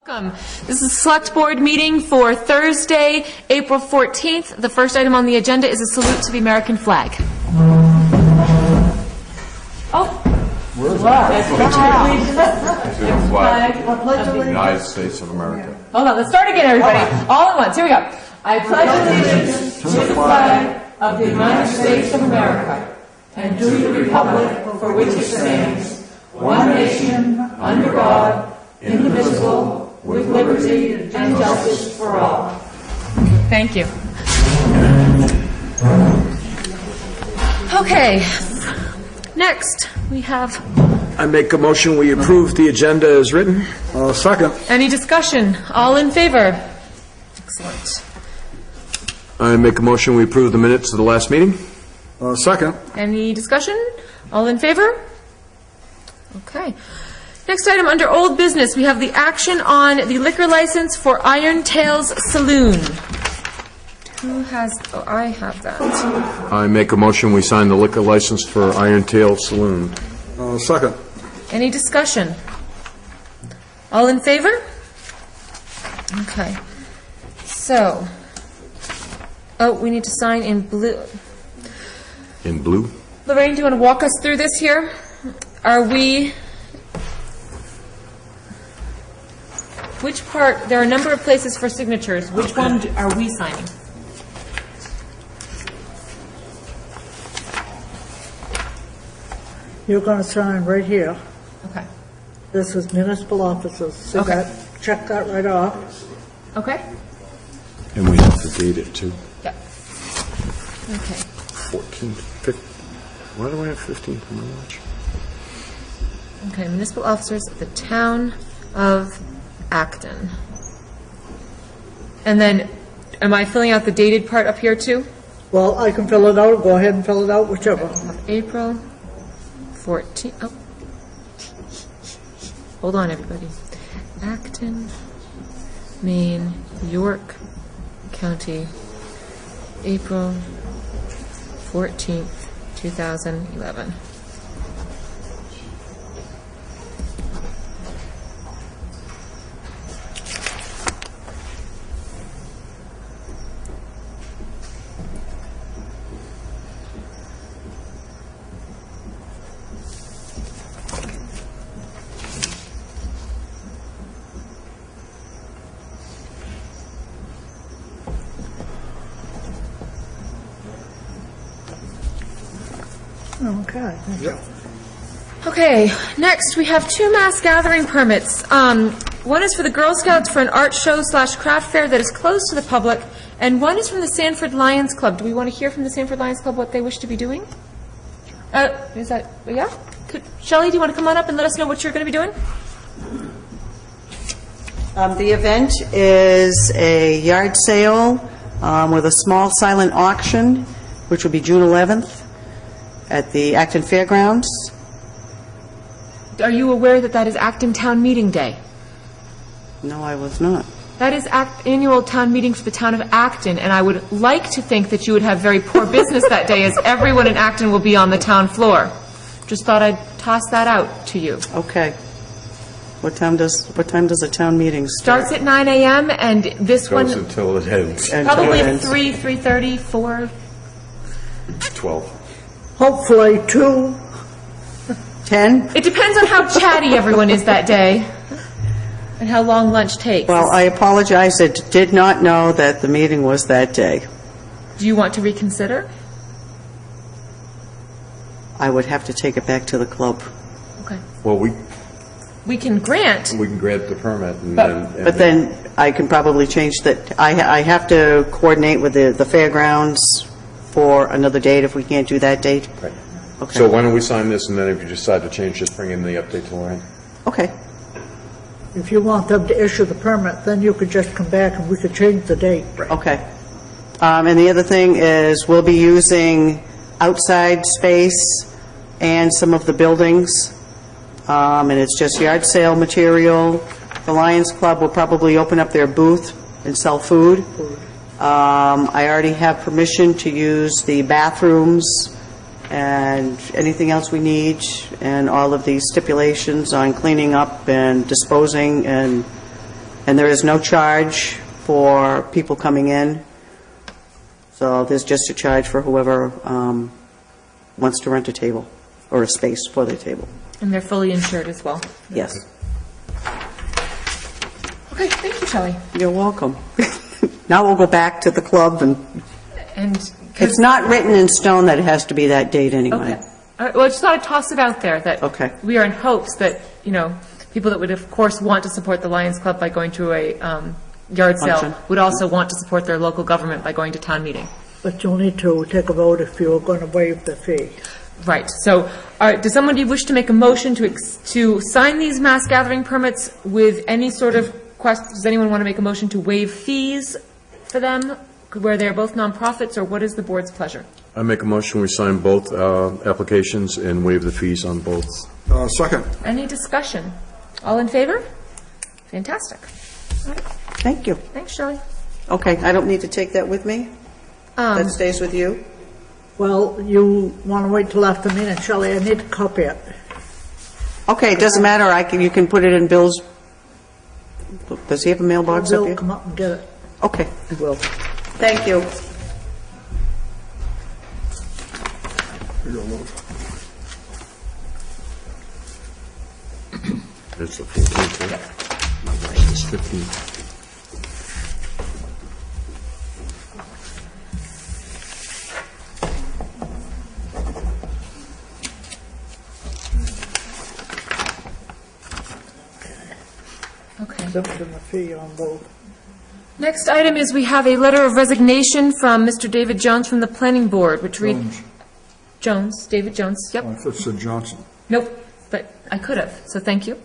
Welcome. This is a select board meeting for Thursday, April 14th. The first item on the agenda is a salute to the American flag. Oh. Where is it? Flag of the United States of America. Hold on, let's start again, everybody. All at once. Here we go. I pledge allegiance to the flag of the United States of America and to the republic for which it stands, one nation, under God, indivisible, with liberty and justice for all. Thank you. Okay. Next, we have... I make a motion we approve the agenda as written. Second. Any discussion? All in favor? Excellent. I make a motion we approve the minutes of the last meeting. Second. Any discussion? All in favor? Okay. Next item under old business, we have the action on the liquor license for Iron Tails Saloon. Who has... Oh, I have that. I make a motion we sign the liquor license for Iron Tail Saloon. Second. Any discussion? All in favor? Okay. So... Oh, we need to sign in blue. In blue? Lorraine, do you want to walk us through this here? Are we... Which part, there are a number of places for signatures. Which one are we signing? You're going to sign right here. Okay. This is municipal offices. So Okay. check that right off. Okay? And we have to date it too. Yeah. Okay. 14th, 15th. Why do I have 15th of March? Okay, municipal officers of the town of Acton. And then, am I filling out the dated part up here too? Well, I can fill it out. Go ahead and fill it out, whichever. April 14th. Oh. Hold on, everybody. Acton, Maine, York County, April 14th, 2011. Okay. Okay, next we have two mass gathering permits. One is for the Girl Scouts for an art show / craft fair that is closed to the public, and one is from the Sanford Lions Club. Do we want to hear from the Sanford Lions Club what they wish to be doing? Is that, yeah? Shelley, do you want to come on up and let us know what you're going to be doing? The event is a yard sale with a small silent auction, which will be June 11th at the Acton Fairgrounds. Are you aware that that is Acton Town Meeting Day? No, I was not. That is annual town meeting for the town of Acton, and I would like to think that you would have very poor business that day, as everyone in Acton will be on the town floor. Just thought I'd toss that out to you. Okay. What time does a town meeting start? Starts at 9 a.m. and this Goes one until it ends. probably Until it ends. 3:30, 4. 12. Hopefully 2. 10? It depends on how chatty everyone is that day and how long lunch takes. Well, I apologize. I did not know that the meeting was that day. Do you want to reconsider? I would have to take it back to the club. Okay. Well, we We can grant. can grant the permit and But- then... But then I can probably change that. I have to coordinate with the fairgrounds for another date if we can't do that date. Right. Okay. So why don't we sign this, and then if you decide to change, just bring in the update to Lorraine. Okay. If you want them to issue the permit, then you could just come back and we could change the date. Okay. And the other thing is we'll be using outside space and some of the buildings. And it's just yard sale material. The Lions Club will probably open up their booth and sell food. I already have permission to use the bathrooms and anything else we need, and all of these stipulations on cleaning up and disposing and And there is no charge for people coming in. So there's just a charge for whoever wants to rent a table or a space for their table. And they're fully insured as well. Yes. Okay, thank you, Shelley. You're welcome. Now we'll go back to the club, and And it's not written in stone that it has to be that date anyway. Okay. All right, well, I just thought I'd toss it out there that Okay. we are in hopes that, people that would, of course, want to support the Lions Club by going to a yard sale Function. would also want to support their local government by going to town meeting. But you'll need to take a vote if you're going to waive the fee. Right. So, does somebody wish to make a motion to sign these mass gathering permits with any sort of does anyone want to make a motion to waive fees for them, where they're both nonprofits, or what is the board's pleasure? I make a motion, we sign both applications and waive the fees on both. Second. Any discussion? All in favor? Fantastic. All right. Thank you. Thanks, Shelley. Okay, I don't need to take that with me? That stays with you? Well, you want to wait till after the meeting, Shelley, I need to copy it. Okay, it doesn't matter, you can put it in Bill's, does he have a mailbox up Bill, here? come up and get it. Okay, I will. Thank you. It's the 14th, right? It's 15th. Okay. Exemption the fee on both. Next item is we have a letter of resignation from Mr. David Jones from the Planning Board, which reads... Jones, David Jones, yep. I thought it said Johnson. Nope, but I could have, so thank you.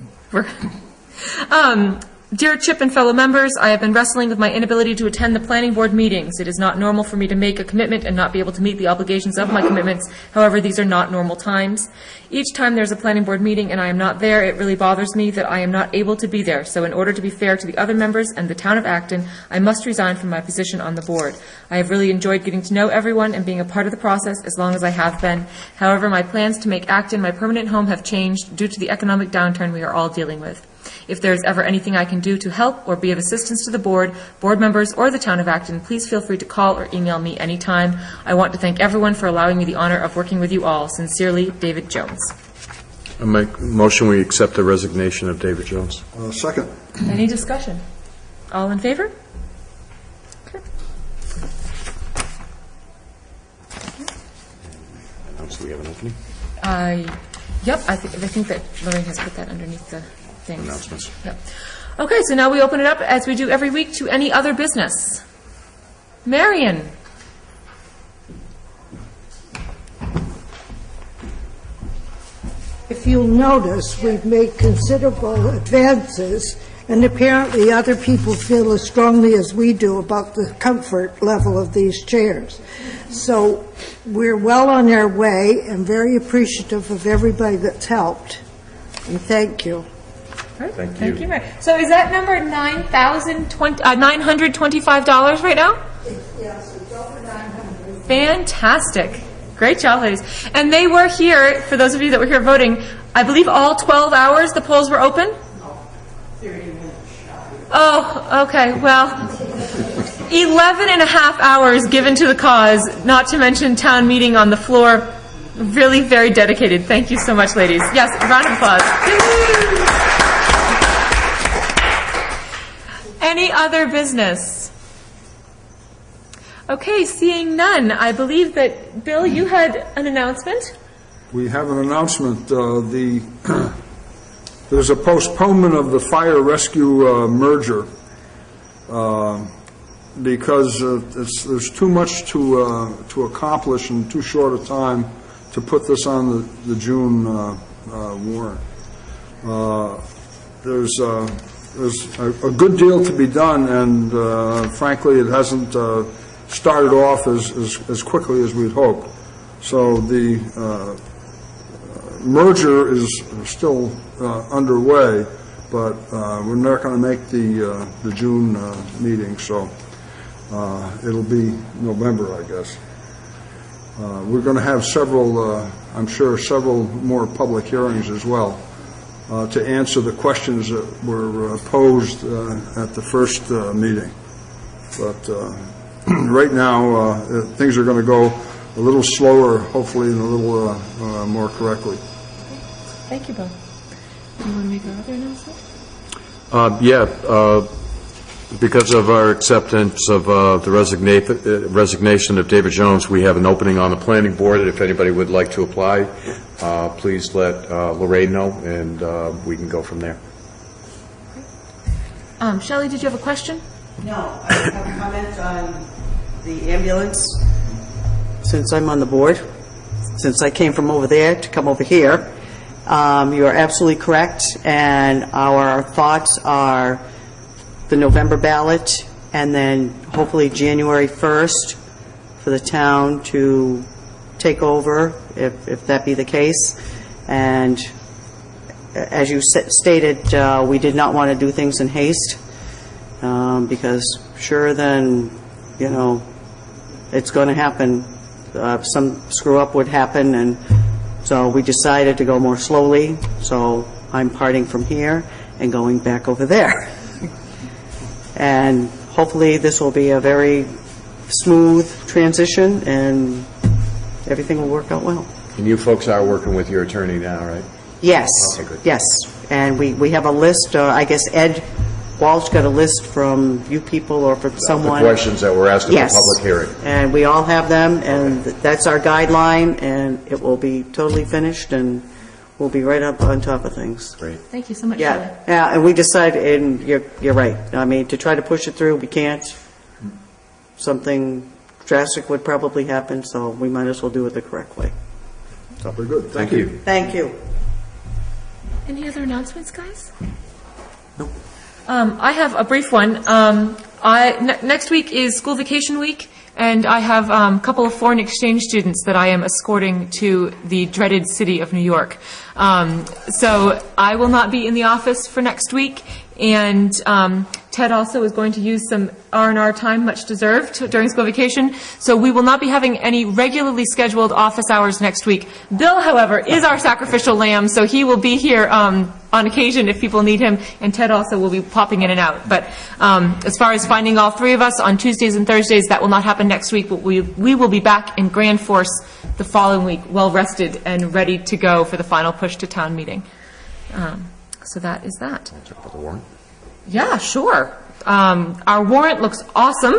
Dear Chip and fellow members, I have been wrestling with my inability to attend the planning board meetings. It is not normal for me to make a commitment and not be able to meet the obligations of my commitments. However, these are not normal times. Each time there's a planning board meeting and I am not there, it really bothers me that I am not able to be there. So in order to be fair to the other members and the town of Acton, I must resign from my position on the board. I have really enjoyed getting to know everyone and being a part of the process as long as I have been. However, my plans to make Acton my permanent home have changed due to the economic downturn we are all dealing with. If there is ever anything I can do to help or be of assistance to the board members, or the town of Acton, please feel free to call or email me anytime. I want to thank everyone for allowing me the honor of working with you all. Sincerely, David Jones. I make a motion, we accept the resignation of David Jones. Second. Any discussion? All in favor? Okay. So we have an opening? Yep, I think that Lorraine has put that underneath the things. Announcements. Yep. Okay, so now we open it up, as we do every week, to any other business. Marion? If you'll notice, we've made considerable advances, and apparently other people feel as strongly as we do about the comfort level of these chairs. So we're well on our way and very appreciative of everybody that's helped. And thank you. Thank you. Thank you, Mary. So is that number $925 right now? Yes, it's over 900. Fantastic. Great job, ladies. And they were here, for those of you that were here voting, I believe all 12 hours the polls were open? No, 30 minutes. Oh, okay. Well, 11 and a half hours given to the cause, not to mention town meeting on the floor. Really very dedicated. Thank you so much, ladies. Yes, a round of applause. Any other business? Okay, seeing none, I believe that, Bill, you had an announcement? We have an announcement. There's a postponement of the fire rescue merger because there's too much to accomplish in too short a time to put this on the June warrant. There's a good deal to be done, and frankly, it hasn't started off as quickly as we'd hoped. So the merger is still underway, but we're not going to make the June meeting, so it'll be November, I guess. We're going to have several, I'm sure, several more public hearings as well. to answer the questions that were posed at the first meeting. But right now, things are going to go a little slower, hopefully, and a little more correctly. Thank you, Bill. Do you want to make another announcement? Because of our acceptance of the resignation of David Jones, we have an opening on the planning board. If anybody would like to apply, please let Lorraine know, and we can go from there. Shelley, did you have a question? No, I have a comment on the ambulance. Since I'm on the board, since I came from over there to come over here, you are absolutely correct, and our thoughts are the November ballot, and then hopefully January 1st for the town to take over, if that be the case. And as you stated, we did not want to do things in haste, because sure then, you know, it's going to happen. Some screw-up would happen, and so we decided to go more slowly. So I'm parting from here and going back over there. And hopefully this will be a very smooth transition, and everything will work out well. And you folks are working with your attorney now, right? Yes, Okay, good. yes. And we have a list, I guess Ed Walsh got a list from you people or from someone. The questions that were asked at Yes. the public hearing. And we all have them, and that's our guideline, and it will be totally finished, and we'll be right up on top of things. Great. Thank you so much, Shelley. Yeah, and we decided, and you're right. I mean, to try to push it through, we can't. Something drastic would probably happen, so we might as well do it the correct way. Very good. Thank you. Thank you. Any other announcements, guys? Nope. I have a brief one. Next week is school vacation week, and I have a couple of foreign exchange students that I am escorting to the dreaded city of New York. So I will not be in the office for next week, and Ted also is going to use some R&R time, much deserved, during school vacation. So we will not be having any regularly scheduled office hours next week. Bill, however, is our sacrificial lamb, so he will be here on occasion if people need him, and Ted also will be popping in and out. But as far as finding all three of us on Tuesdays and Thursdays, that will not happen next week, but we will be back in grand force the following week, well rested and ready to go for the final push to town meeting. So that is that. Talk about the warrant. Yeah, sure. Our warrant looks awesome.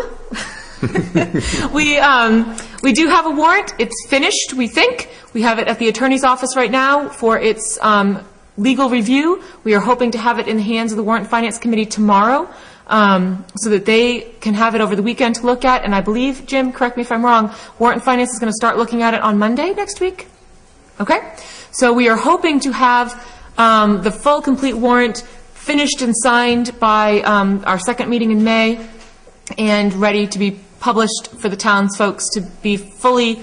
We do have a warrant. It's finished, we think. We have it at the attorney's office right now for its legal review. We are hoping to have it in the hands of the Warrant and Finance Committee tomorrow, so that they can have it over the weekend to look at. And I believe, Jim, correct me if I'm wrong, Warrant and Finance is going to start looking at it on Monday next week? Okay? So we are hoping to have the full, complete warrant finished and signed by our second meeting in May, and ready to be published for the townsfolk to be fully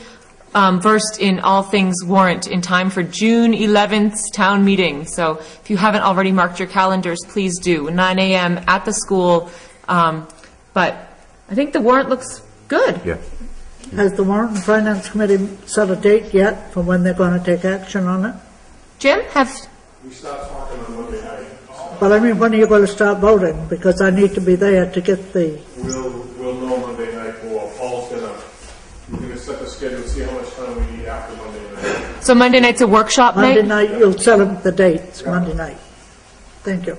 versed in all things warrant in time for June 11th's town meeting. So if you haven't already marked your calendars, please do. 9 a.m. at the school. But I think the warrant looks good. Yeah. Has the Warrant and Finance Committee set a date yet for when they're going to take action on it? Jim, We stopped talking on Monday night. But I mean, when are you going to start voting? Because I need to be there to get the... We'll know Monday night. Well, Paul's we're gonna set the schedule, see how much time we need after Monday night. so Monday night's a workshop Monday night? night, you'll set up the dates, Monday night. Thank you.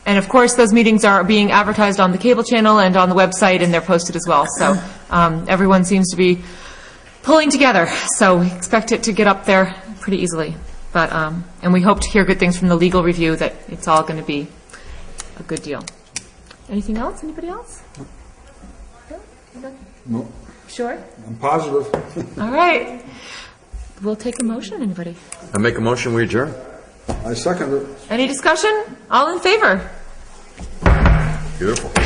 And of course, those meetings are being advertised on the cable channel and on the website, and they're posted as well. So everyone seems to be pulling together. So we expect it to get up there pretty easily. But and we hope to hear good things from the legal review, that it's all going to be a good deal. Anything else? Anybody else? No, Sure? I'm positive. All right. We'll take a motion. Anybody? I make a motion, we adjourn. I second it. Any discussion? All in favor? Beautiful.